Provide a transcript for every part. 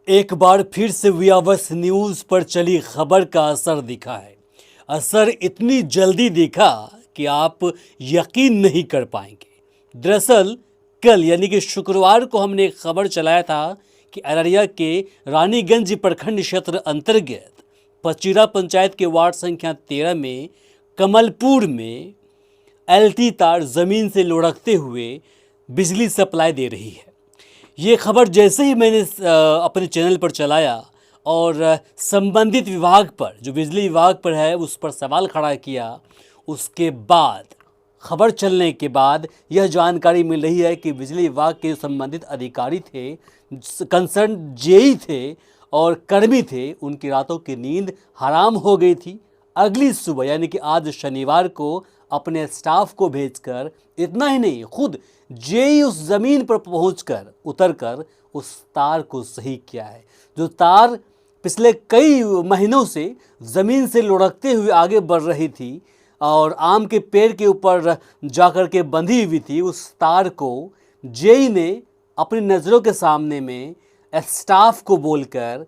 एक बार फिर से व्यावस न्यूज़ पर चली खबर का असर दिखा है। असर इतनी जल्दी दिखा कि आप यकीन नहीं कर पाएंगे। दरअसल कल यानी कि शुक्रवार को हमने एक खबर चलाया था कि अररिया के रानीगंज प्रखंड क्षेत्र अंतर्गत पचीरा पंचायत के वार्ड संख्या 13 में कमलपुर में एलटी तार जमीन से लुढ़कते हुए बिजली सप्लाई दे रही है। ये खबर जैसे ही मैंने अपने चैनल पर चलाया और संबंधित विभाग पर, जो बिजली विभाग पर है, उस पर सवाल खड़ा किया, उसके बाद खबर चलने के बाद यह जानकारी मिल रही है कि बिजली विभाग के संबंधित अधिकारी थे, कंसर्न जेई थे और कर्मी थे, उनकी रातों की नींद हराम हो गई थी। अगली सुबह यानी कि आज शनिवार को अपने स्टाफ को भेजकर, इतना ही नहीं, खुद जेई उस ज़मीन पर पहुंचकर उतरकर उस तार को सही किया है। जो तार पिछले कई महीनों से ज़मीन से लुढ़कते हुए आगे बढ़ रही थी और आम के पेड़ के ऊपर जाकर के बंधी हुई थी, उस तार को जेई ने अपनी नज़रों के सामने में स्टाफ को बोलकर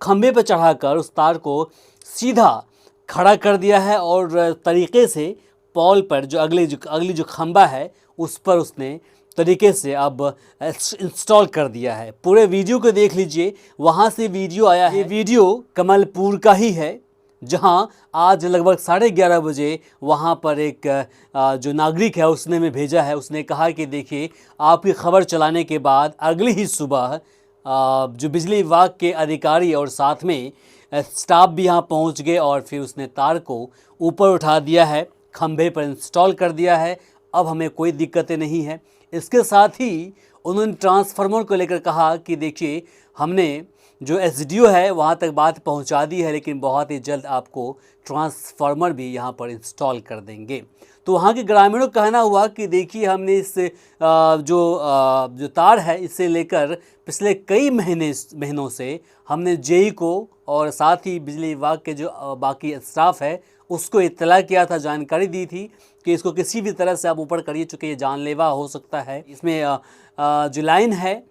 खंभे पर चढ़ाकर उस तार को सीधा खड़ा कर दिया है और तरीके से पॉल पर जो अगली जो खंभा है उस पर उसने तरीके से अब इंस्टॉल कर दिया है। पूरे वीडियो को देख लीजिए, वहाँ से वीडियो आया है। ये वीडियो कमलपुर का ही है, जहाँ आज लगभग 11:30 बजे वहाँ पर एक जो नागरिक है उसने में भेजा है। उसने कहा कि देखिए, आपकी खबर चलाने के बाद अगली ही सुबह जो बिजली विभाग के अधिकारी और साथ में स्टाफ भी यहाँ पहुँच गए और फिर उसने तार को ऊपर उठा दिया है, खंभे पर इंस्टॉल कर दिया है। अब हमें कोई दिक्कतें नहीं है। इसके साथ ही उन्होंने ट्रांसफार्मर को लेकर कहा कि देखिए, हमने जो एसडीओ है वहाँ तक बात पहुँचा दी है, लेकिन बहुत ही जल्द आपको ट्रांसफार्मर भी यहाँ पर इंस्टॉल कर देंगे। तो वहाँ के ग्रामीणों का कहना हुआ कि देखिए, हमने इस जो तार है इसे लेकर पिछले कई महीनों से हमने जेई को और साथ ही बिजली विभाग के जो बाकी स्टाफ है उसको इत्तला किया था, जानकारी दी थी कि इसको किसी भी तरह से आप ऊपर करिए, चूँकि ये जानलेवा हो सकता है। इसमें जो लाइन है,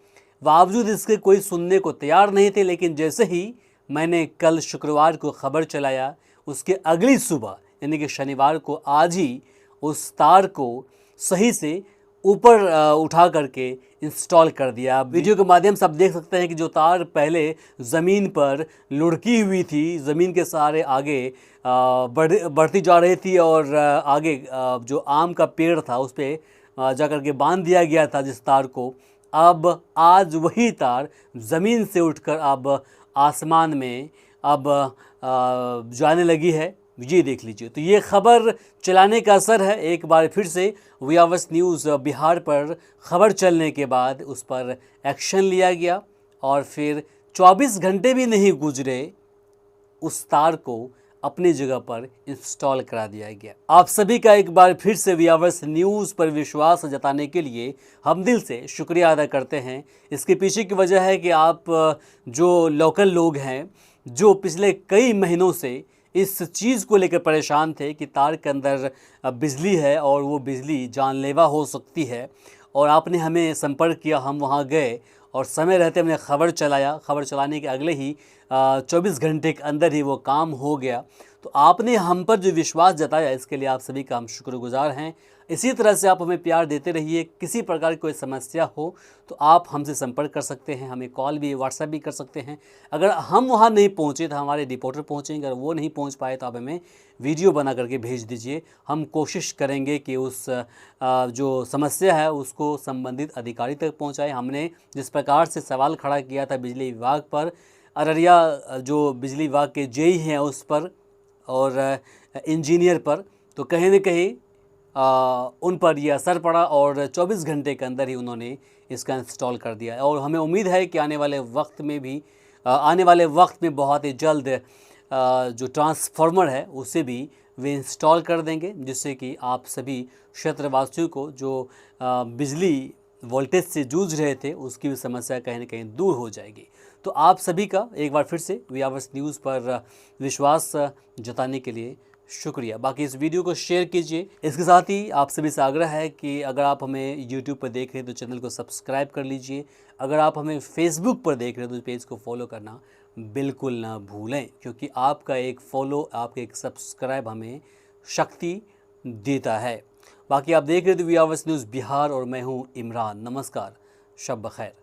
बावजूद इसके कोई सुनने को तैयार नहीं थे। लेकिन जैसे ही मैंने कल शुक्रवार को खबर चलाया, उसके अगली सुबह यानी कि शनिवार को आज ही उस तार को सही से ऊपर उठा करके इंस्टॉल कर दिया। वीडियो के माध्यम से आप देख सकते हैं कि जो तार पहले ज़मीन पर लुढ़की हुई थी, ज़मीन के सहारे आगे बढ़ती जा रही थी और आगे जो आम का पेड़ था उस पर जा कर के बांध दिया गया था जिस तार को, अब आज वही तार ज़मीन से उठकर अब आसमान में अब जाने लगी है। ये देख लीजिए। तो ये खबर चलाने का असर है। एक बार फिर से व्यावस न्यूज़ बिहार पर खबर चलने के बाद उस पर एक्शन लिया गया और फिर 24 घंटे भी नहीं गुजरे, उस तार को अपनी जगह पर इंस्टॉल करा दिया गया। आप सभी का एक बार फिर से व्यावस न्यूज़ पर विश्वास जताने के लिए हम दिल से शुक्रिया अदा करते हैं। इसके पीछे की वजह है कि आप जो लोकल लोग हैं, जो पिछले कई महीनों से इस चीज़ को लेकर परेशान थे कि तार के अंदर बिजली है और वो बिजली जानलेवा हो सकती है, और आपने हमें संपर्क किया, हम वहाँ गए और समय रहते हमने खबर चलाया। खबर चलाने के अगले ही 24 घंटे के अंदर ही वो काम हो गया। तो आपने हम पर जो विश्वास जताया, इसके लिए आप सभी का हम शुक्रगुजार हैं। इसी तरह से आप हमें प्यार देते रहिए। किसी प्रकार की कोई समस्या हो तो आप हमसे संपर्क कर सकते हैं, हमें कॉल भी, व्हाट्सएप भी कर सकते हैं। अगर हम वहाँ नहीं पहुँचे तो हमारे रिपोर्टर पहुँचेंगे, अगर वो नहीं पहुँच पाए तो आप हमें वीडियो बना करके भेज दीजिए। हम कोशिश करेंगे कि उस जो समस्या है उसको संबंधित अधिकारी तक पहुँचाएँ। हमने जिस प्रकार से सवाल खड़ा किया था बिजली विभाग पर, अररिया जो बिजली विभाग के जेई हैं उस पर और इंजीनियर पर, तो कहीं न कहीं उन पर यह असर पड़ा और 24 घंटे के अंदर ही उन्होंने इसका इंस्टॉल कर दिया। और हमें उम्मीद है कि आने वाले वक्त में बहुत ही जल्द जो ट्रांसफार्मर है उसे भी वे इंस्टॉल कर देंगे, जिससे कि आप सभी क्षेत्रवासियों को जो बिजली वोल्टेज से जूझ रहे थे उसकी भी समस्या कहीं न कहीं दूर हो जाएगी। तो आप सभी का एक बार फिर से व्यावस न्यूज़ पर विश्वास जताने के लिए शुक्रिया। बाकी इस वीडियो को शेयर कीजिए। इसके साथ ही आप सभी से आग्रह है कि अगर आप हमें यूट्यूब पर देख रहे हैं तो चैनल को सब्सक्राइब कर लीजिए। अगर आप हमें फेसबुक पर देख रहे हैं तो पेज को फॉलो करना बिल्कुल ना भूलें, क्योंकि आपका एक फॉलो, आपका एक सब्सक्राइब हमें शक्ति देता है। बाकी आप देख रहे थे वी आवर्स न्यूज़ बिहार और मैं हूँ इमरान। नमस्कार, शब बखैर।